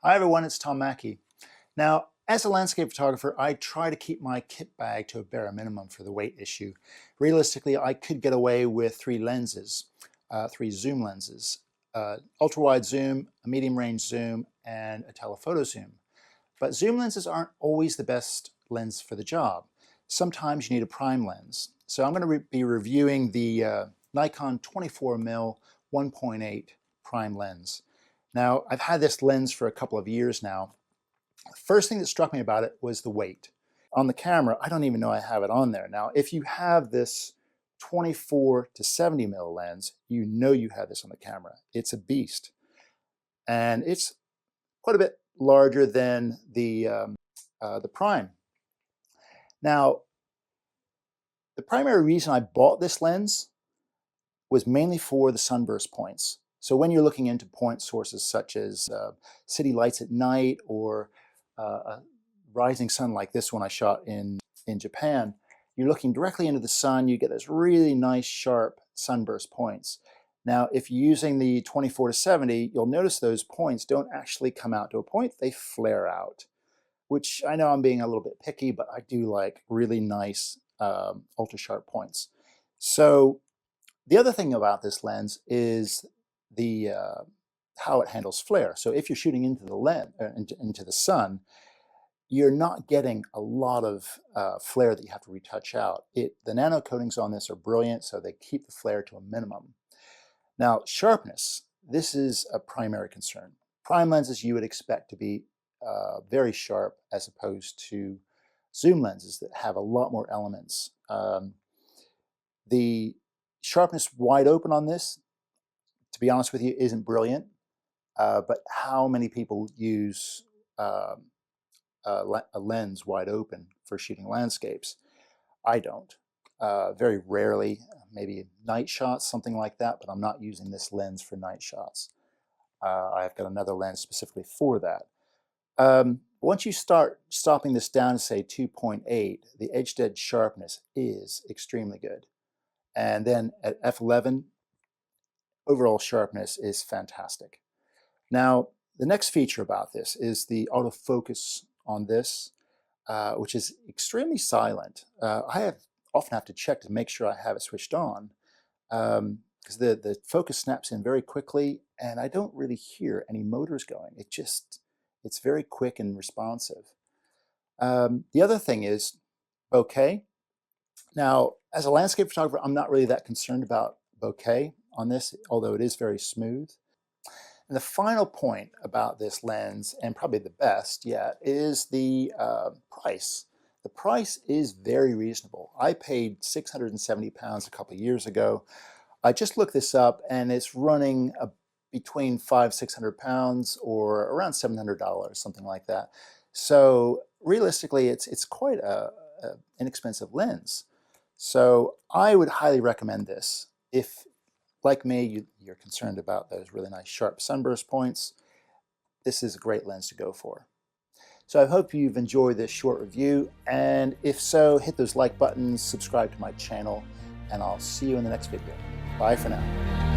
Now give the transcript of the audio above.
Hi everyone, it's Tom Mackie. Now, as a landscape photographer, I try to keep my kit bag to a bare minimum for the weight issue. Realistically, I could get away with three zoom lenses, ultra-wide zoom, a medium range zoom, and a telephoto zoom. But zoom lenses aren't always the best lens for the job. Sometimes you need a prime lens. So I'm going to be reviewing the Nikon 24mm 1.8 prime lens. Now, I've had this lens for a couple of years now. The first thing that struck me about it was the weight. On the camera, I don't even know I have it on there. Now, if you have this 24 to 70 mil lens, you know you have this on the camera. It's a beast. And it's quite a bit larger than the prime. Now, the primary reason I bought this lens was mainly for the sunburst points. So when you're looking into point sources such as city lights at night or a rising sun like this one I shot in Japan, you're looking directly into the sun, you get those really nice sharp sunburst points. Now, if you're using the 24 to 70, you'll notice those points don't actually come out to a point, they flare out, which I know I'm being a little bit picky, but I do like really nice ultra sharp points. So the other thing about this lens is the how it handles flare. So if you're shooting into the lens, into the sun, you're not getting a lot of flare that you have to retouch out. The nano coatings on this are brilliant, so they keep the flare to a minimum. Now, sharpness, this is a primary concern. Prime lenses you would expect to be very sharp as opposed to zoom lenses that have a lot more elements. The sharpness wide open on this, to be honest with you, isn't brilliant, but how many people use a lens wide open for shooting landscapes? I don't. Very rarely, maybe night shots, something like that, but I'm not using this lens for night shots. I've got another lens specifically for that. Once you start stopping this down to say 2.8, the edge-to-edge sharpness is extremely good. And then at f11, overall sharpness is fantastic. Now, the next feature about this is the autofocus on this, which is extremely silent. I often have to check to make sure I have it switched on, because the focus snaps in very quickly, and I don't really hear any motors going. It's very quick and responsive. The other thing is bokeh. Now, as a landscape photographer, I'm not really that concerned about bokeh on this, although it is very smooth. And the final point about this lens, and probably the best yet, is the price. The price is very reasonable. I paid £670 a couple of years ago. I just looked this up, and it's running between £500–600 or around $700, something like that. So realistically, it's quite an inexpensive lens. So I would highly recommend this. If, like me, you're concerned about those really nice sharp sunburst points, this is a great lens to go for. So I hope you've enjoyed this short review, and if so, hit those like buttons, subscribe to my channel, and I'll see you in the next video. Bye for now.